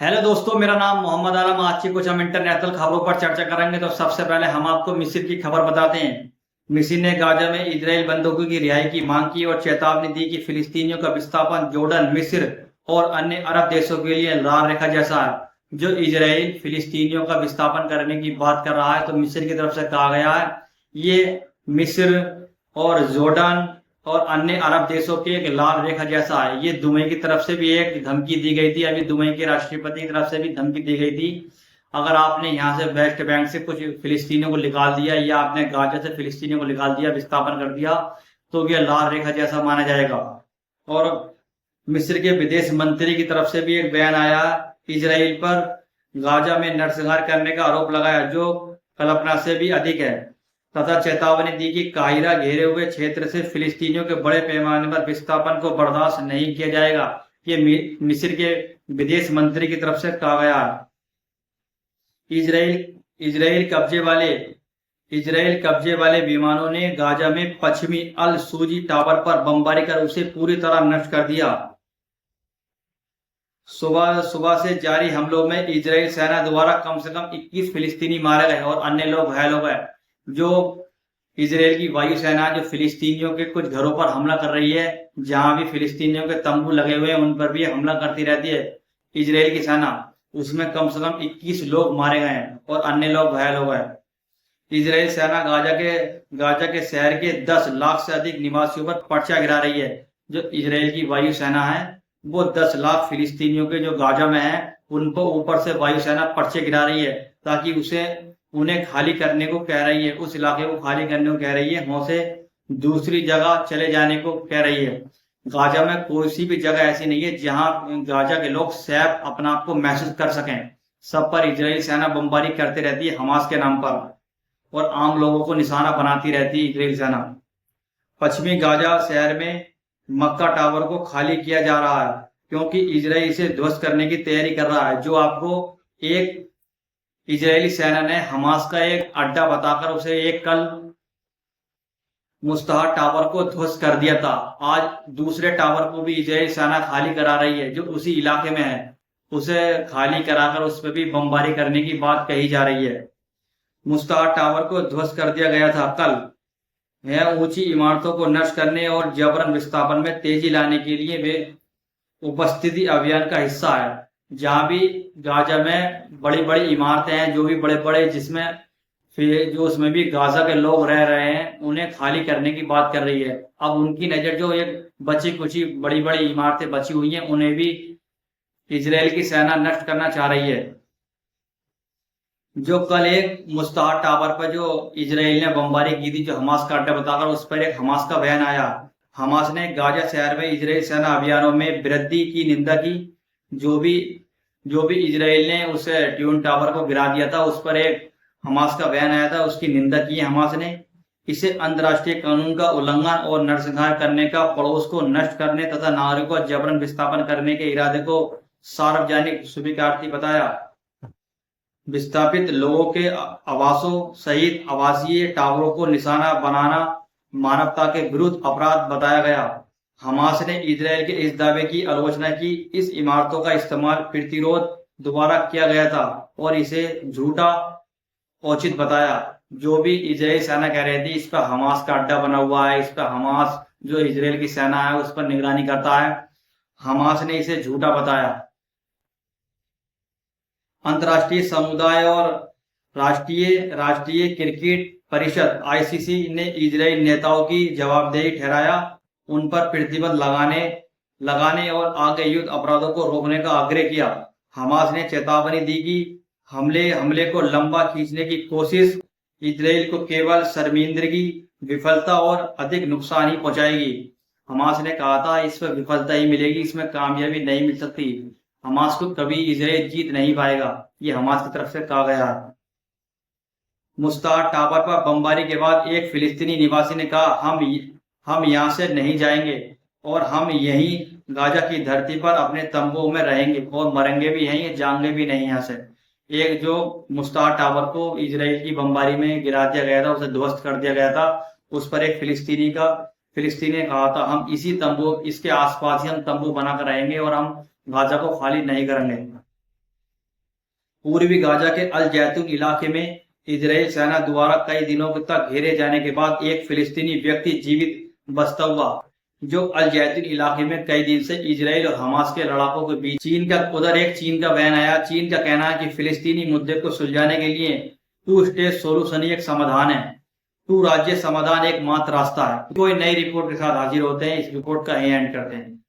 Hello दोस्तों, मेरा नाम मोहम्मद आलम। आज की कुछ हम इंटरनेशनल खबरों पर चर्चा करेंगे। तो सबसे पहले हम आपको मिस्र की खबर बताते हैं। मिस्र ने गाजा में इजराइल बंधकों की रिहाई की मांग की और चेतावनी दी कि फिलिस्तीनियों का विस्थापन जॉर्डन, मिस्र और अन्य अरब देशों के लिए लाल रेखा जैसा है। जो इजराइल फिलिस्तीनियों का विस्थापन करने की बात कर रहा है, तो मिस्र की तरफ से कहा गया है ये मिस्र और जॉर्डन और अन्य अरब देशों के एक लाल रेखा जैसा है। ये दुबई की तरफ से भी एक धमकी दी गई थी। अभी दुबई के राष्ट्रपति की तरफ से भी धमकी दी गई थी, अगर आपने यहाँ से वेस्ट बैंक से कुछ फिलिस्तीनियों को निकाल दिया या आपने गाजा से फिलिस्तीनियों को निकाल दिया, विस्थापन कर दिया, तो यह लाल रेखा जैसा माना जाएगा। और मिस्र के विदेश मंत्री की तरफ से भी एक बयान आया, इजराइल पर गाजा में नरसंहार करने का आरोप लगाया जो कल्पना से भी अधिक है, तथा चेतावनी दी कि काहिरा घेरे हुए क्षेत्र से फिलिस्तीनियों के बड़े पैमाने पर विस्थापन को बर्दाश्त नहीं किया जाएगा। ये मिस्र के विदेश मंत्री की तरफ से कहा गया है। इजराइल इजराइल कब्जे वाले विमानों ने गाजा में पश्चिमी अल सूजी टावर पर बमबारी कर उसे पूरी तरह नष्ट कर दिया। सुबह सुबह से जारी हमलों में इजराइल सेना द्वारा कम से कम 21 फिलिस्तीनी मारे गए और अन्य लोग घायल हो गए। जो इजराइल की वायुसेना जो फिलिस्तीनियों के कुछ घरों पर हमला कर रही है, जहां भी फिलिस्तीनियों के तंबू लगे हुए हैं उन पर भी हमला करती रहती है इजराइल की सेना। उसमें कम से कम 21 लोग मारे गए हैं और अन्य लोग घायल हो गए। इजराइल सेना गाजा के शहर के 10 लाख से अधिक निवासियों पर पर्चा गिरा रही है। जो इजराइल की वायुसेना है वो 10 लाख फिलिस्तीनियों के जो गाजा में है उनको ऊपर से वायुसेना पर्चे गिरा रही है, ताकि उन्हें खाली करने को कह रही है, उस इलाके को खाली करने को कह रही है, वहां से दूसरी जगह चले जाने को कह रही है। गाजा में कोई सी भी जगह ऐसी नहीं है जहां गाजा के लोग सेफ अपना आप को महसूस कर सकें। सब पर इजरायली सेना बमबारी करती रहती है हमास के नाम पर, और आम लोगों को निशाना बनाती रहती है इजरायली सेना। पश्चिमी गाजा शहर में मक्का टावर को खाली किया जा रहा है क्योंकि इजराइल इसे ध्वस्त करने की तैयारी कर रहा है। जो आपको एक इजरायली सेना ने हमास का एक अड्डा बताकर उसे एक कल मुस्तहर टावर को ध्वस्त कर दिया था, आज दूसरे टावर को भी इजरायली सेना खाली करा रही है जो उसी इलाके में है। उसे खाली कराकर उस पर भी बमबारी करने की बात कही जा रही है। मुस्तहर टावर को ध्वस्त कर दिया गया था कल। यह ऊंची इमारतों को नष्ट करने और जबरन विस्थापन में तेजी लाने के लिए वे उपस्थिति अभियान का हिस्सा है। जहां भी गाजा में बड़ी बड़ी इमारतें हैं, जो भी बड़े बड़े जिसमें फिर जो उसमें भी गाजा के लोग रह रहे हैं, उन्हें खाली करने की बात कर रही है। अब उनकी नजर जो एक बची कुची बड़ी बड़ी इमारतें बची हुई हैं उन्हें भी इजराइल की सेना नष्ट करना चाह रही है। जो कल एक मुस्तहर टावर पर जो इजराइल ने बमबारी की थी, जो हमास का अड्डा बताकर, उस पर एक हमास का बयान आया। हमास ने गाजा शहर में इजराइल सेना अभियानों में वृद्धि की निंदा की। जो भी इजराइल ने उसे ट्यून टावर को गिरा दिया था, उस पर एक हमास का बयान आया था, उसकी निंदा की है हमास ने। इसे अंतर्राष्ट्रीय कानून का उल्लंघन और नरसंहार करने का, पड़ोस को नष्ट करने तथा नागरिकों का जबरन विस्थापन करने के इरादे को सार्वजनिक स्वीकृति बताया। विस्थापित लोगों के आवासों सहित आवासीय टावरों को निशाना बनाना मानवता के विरुद्ध अपराध बताया गया। हमास ने इजराइल के इस दावे की आलोचना की। इस इमारतों का इस्तेमाल प्रतिरोध द्वारा किया गया था और इसे झूठा औचित बताया। जो भी इजराइल सेना कह रही थी इस पर हमास का अड्डा बना हुआ है, इस पर हमास जो इजराइल की सेना है उस पर निगरानी करता है, हमास ने इसे झूठा बताया। अंतर्राष्ट्रीय समुदाय और राष्ट्रीय क्रिकेट परिषद आईसीसी ने इजराइल नेताओं की जवाबदेही ठहराया, उन पर प्रतिबंध लगाने और आगे युद्ध अपराधों को रोकने का आग्रह किया। हमास ने चेतावनी दी कि हमले को लंबा खींचने की कोशिश इजराइल को केवल शर्मिंदगी, विफलता और अधिक नुकसान ही पहुंचाएगी। हमास ने कहा था इस पर विफलता ही मिलेगी, इसमें कामयाबी नहीं मिल सकती। हमास को कभी इजराइल जीत नहीं पाएगा, ये हमास की तरफ से कहा गया है। मुस्तहर टावर पर बमबारी के बाद एक फिलिस्तीनी निवासी ने कहा, हम यहाँ से नहीं जाएंगे और हम यहीं गाजा की धरती पर अपने तंबुओं में रहेंगे और मरेंगे भी यहीं, जाएंगे भी नहीं यहाँ से। एक जो मुस्तहर टावर को इजराइल की बमबारी में गिरा दिया गया था, उसे ध्वस्त कर दिया गया था, उस पर एक फिलिस्तीनी ने कहा था, हम इसी तंबू, इसके आसपास ही हम तंबू बनाकर रहेंगे और हम गाजा को खाली नहीं करेंगे। पूर्वी गाजा के अल जैतून इलाके में इजराइल सेना द्वारा कई दिनों तक घेरे जाने के बाद एक फिलिस्तीनी व्यक्ति जीवित बचता हुआ, जो अल जैतून इलाके में कई दिन से इजराइल और हमास के लड़ाकों के बीच चीन का बयान आया। चीन का कहना है कि फिलिस्तीनी मुद्दे को सुलझाने के लिए टू स्टेट सोल्यूशन ही एक समाधान है, टू राज्य समाधान एकमात्र रास्ता है। कोई नई रिपोर्ट के साथ हाजिर होते हैं। इस रिपोर्ट का एंड करते हैं।